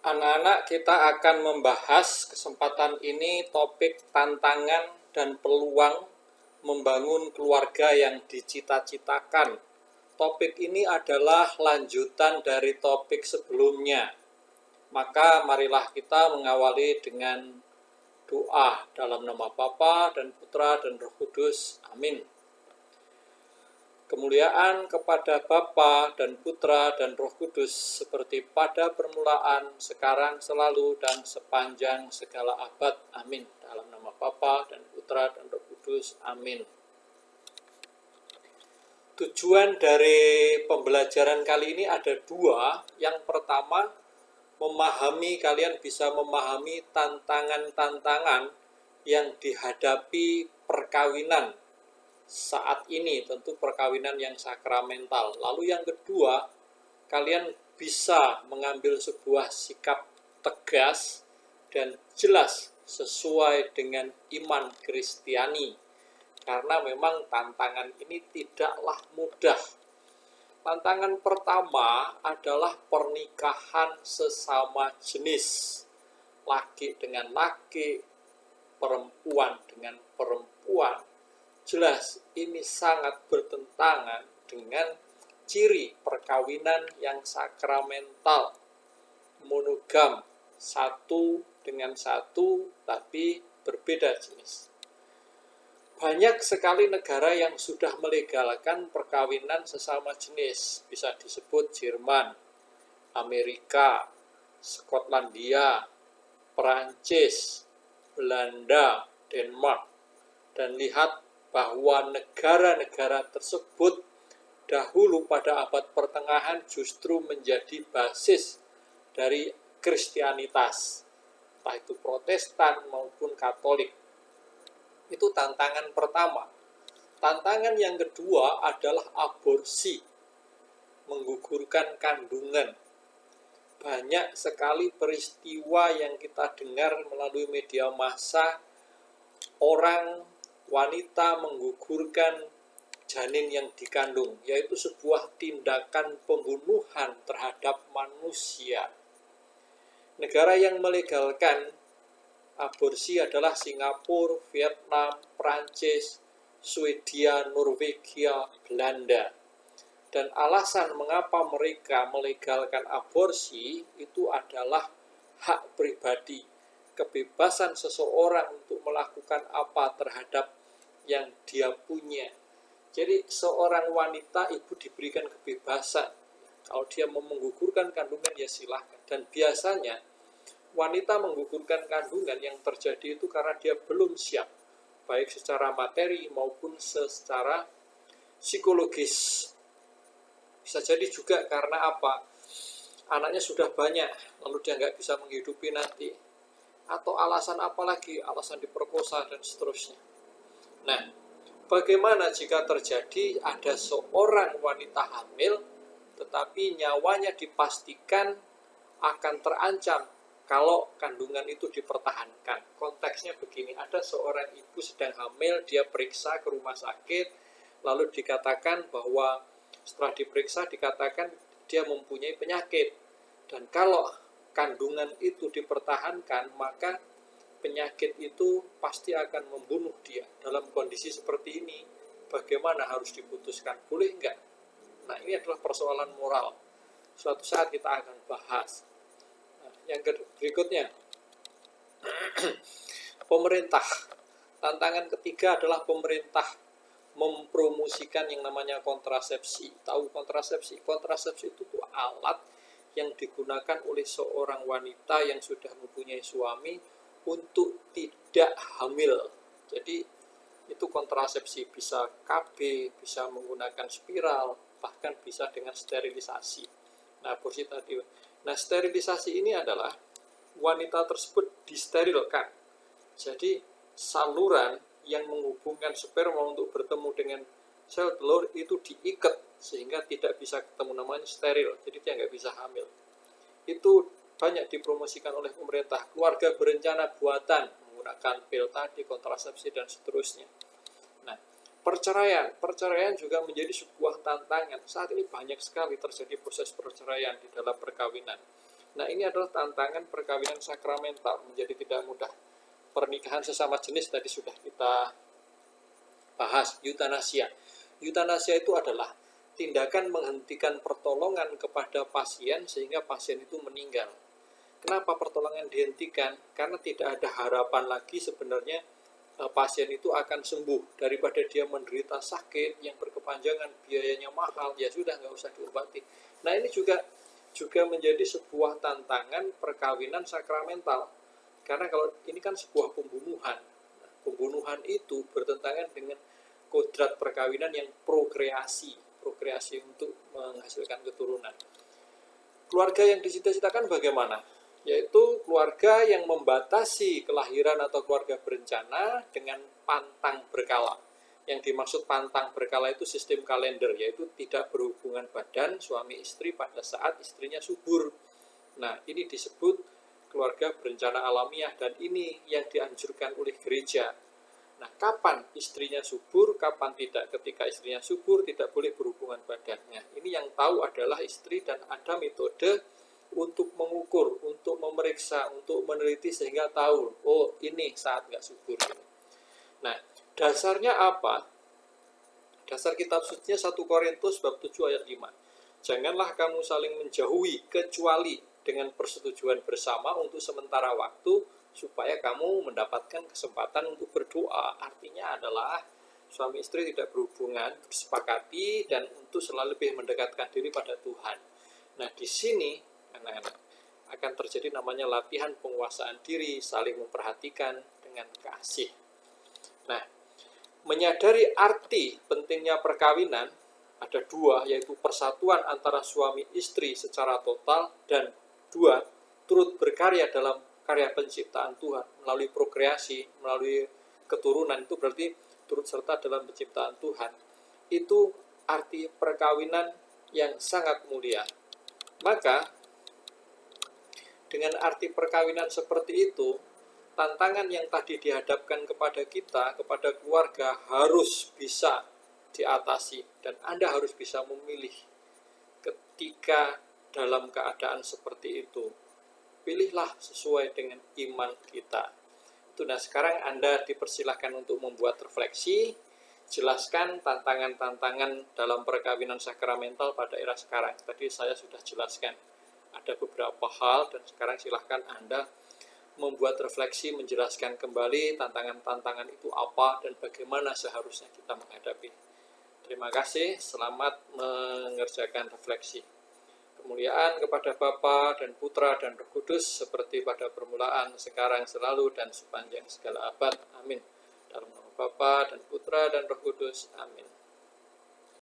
Anak-anak, kita akan membahas kesempatan ini topik tantangan dan peluang membangun keluarga yang dicita-citakan. Topik ini adalah lanjutan dari topik sebelumnya. Maka marilah kita mengawali dengan doa dalam nama Bapa dan Putra dan Roh Kudus. Amin. Kemuliaan kepada Bapa dan Putra dan Roh Kudus seperti pada permulaan, sekarang, selalu, dan sepanjang segala abad. Amin. Dalam nama Bapa dan Putra dan Roh Kudus. Amin. Tujuan dari pembelajaran kali ini ada dua. Yang pertama, kalian bisa memahami tantangan-tantangan yang dihadapi perkawinan saat ini, tentu perkawinan yang sakramental. Lalu yang kedua, kalian bisa mengambil sebuah sikap tegas dan jelas sesuai dengan iman Kristiani. Karena memang tantangan ini tidaklah mudah. Tantangan pertama adalah pernikahan sesama jenis. Laki dengan laki, perempuan dengan perempuan. Jelas ini sangat bertentangan dengan ciri perkawinan yang sakramental, monogam, satu dengan satu tapi berbeda jenis. Banyak sekali negara yang sudah melegalkan perkawinan sesama jenis, bisa disebut Jerman, Amerika, Skotlandia, Perancis, Belanda, Denmark. Dan lihat bahwa negara-negara tersebut dahulu pada abad pertengahan justru menjadi basis dari Kristianitas, entah itu Protestan maupun Katolik. Itu tantangan pertama. Tantangan yang kedua adalah aborsi, menggugurkan kandungan. Banyak sekali peristiwa yang kita dengar melalui media massa, wanita menggugurkan janin yang dikandung, yaitu sebuah tindakan pembunuhan terhadap manusia. Negara yang melegalkan aborsi adalah Singapura, Vietnam, Perancis, Swedia, Norwegia, Belanda. Dan alasan mengapa mereka melegalkan aborsi itu adalah hak pribadi, kebebasan seseorang untuk melakukan apa terhadap yang dia punya. Jadi seorang wanita, ibu diberikan kebebasan. Kalau dia mau menggugurkan kandungan ya silahkan. Dan biasanya wanita menggugurkan kandungan yang terjadi itu karena dia belum siap, baik secara materi maupun secara psikologis. Bisa jadi juga karena apa? Anaknya sudah banyak, lalu dia nggak bisa menghidupi nanti. Atau alasan apa lagi? Alasan diperkosa dan seterusnya. Nah, bagaimana jika terjadi ada seorang wanita hamil, tetapi nyawanya dipastikan akan terancam kalau kandungan itu dipertahankan? Konteksnya begini, ada seorang ibu sedang hamil, dia periksa ke rumah sakit, lalu dikatakan bahwa setelah diperiksa dikatakan dia mempunyai penyakit. Dan kalau kandungan itu dipertahankan, maka penyakit itu pasti akan membunuh dia. Dalam kondisi seperti ini, bagaimana harus diputuskan? Boleh enggak? Nah, ini adalah persoalan moral. Suatu saat kita akan bahas. Nah, yang berikutnya, pemerintah. Tantangan ketiga adalah pemerintah mempromosikan yang namanya kontrasepsi. Tahu kontrasepsi? Kontrasepsi itu tuh alat yang digunakan oleh seorang wanita yang sudah mempunyai suami untuk tidak hamil. Jadi itu kontrasepsi, bisa KB, bisa menggunakan spiral, bahkan bisa dengan sterilisasi. Nah, aborsi tadi. Nah, sterilisasi ini adalah wanita tersebut disterilkan. Jadi saluran yang menghubungkan sperma untuk bertemu dengan sel telur itu diikat sehingga tidak bisa ketemu, namanya steril. Jadi dia nggak bisa hamil. Itu banyak dipromosikan oleh pemerintah. Keluarga berencana buatan menggunakan pil tadi, kontrasepsi dan seterusnya. Nah, perceraian juga menjadi sebuah tantangan. Saat ini banyak sekali terjadi proses perceraian di dalam perkawinan. Nah, ini adalah tantangan perkawinan sakramental, menjadi tidak mudah. Pernikahan sesama jenis tadi sudah kita bahas. Eutanasia. Eutanasia itu adalah tindakan menghentikan pertolongan kepada pasien sehingga pasien itu meninggal. Kenapa pertolongan dihentikan? Karena tidak ada harapan lagi sebenarnya pasien itu akan sembuh. Daripada dia menderita sakit yang berkepanjangan, biayanya mahal, ya sudah nggak usah diobati. Nah, ini juga menjadi sebuah tantangan perkawinan sakramental. Karena kalau ini kan sebuah pembunuhan. Nah, pembunuhan itu bertentangan dengan kodrat perkawinan yang prokreasi untuk menghasilkan keturunan. Keluarga yang dicita-citakan bagaimana? Yaitu keluarga yang membatasi kelahiran atau keluarga berencana dengan pantang berkala. Yang dimaksud pantang berkala itu sistem kalender, yaitu tidak berhubungan badan suami istri pada saat istrinya subur. Nah, ini disebut keluarga berencana alamiah, dan ini yang dianjurkan oleh gereja. Nah, kapan istrinya subur, kapan tidak? Ketika istrinya subur, tidak boleh berhubungan badannya. Ini yang tahu adalah istri, dan ada metode untuk mengukur, untuk memeriksa, untuk meneliti sehingga tahu, oh ini saat nggak subur. Nah, dasarnya apa? Dasar kitab sucinya 1 Korintus bab 7 ayat 5. Janganlah kamu saling menjauhi kecuali dengan persetujuan bersama untuk sementara waktu, supaya kamu mendapatkan kesempatan untuk berdoa. Artinya adalah suami istri tidak berhubungan, bersepakati, dan untuk selalu lebih mendekatkan diri pada Tuhan. Nah, di sini anak-anak akan terjadi namanya latihan penguasaan diri, saling memperhatikan dengan kasih. Nah, menyadari arti pentingnya perkawinan ada dua, yaitu persatuan antara suami istri secara total, dan dua, turut berkarya dalam karya penciptaan Tuhan melalui prokreasi, melalui keturunan. Itu berarti turut serta dalam penciptaan Tuhan. Itu arti perkawinan yang sangat mulia. Maka dengan arti perkawinan seperti itu, tantangan yang tadi dihadapkan kepada kita, kepada keluarga, harus bisa diatasi. Dan Anda harus bisa memilih ketika dalam keadaan seperti itu. Pilihlah sesuai dengan iman kita. Itu. Nah, sekarang Anda dipersilahkan untuk membuat refleksi, jelaskan tantangan-tantangan dalam perkawinan sakramental pada era sekarang. Tadi saya sudah jelaskan ada beberapa hal, dan sekarang silahkan Anda membuat refleksi, menjelaskan kembali tantangan-tantangan itu apa dan bagaimana seharusnya kita menghadapi. Terima kasih, selamat mengerjakan refleksi. Kemuliaan kepada Bapa dan Putra dan Roh Kudus, seperti pada permulaan, sekarang, selalu, dan sepanjang segala abad. Amin. Dalam nama Bapa dan Putra dan Roh Kudus. Amin.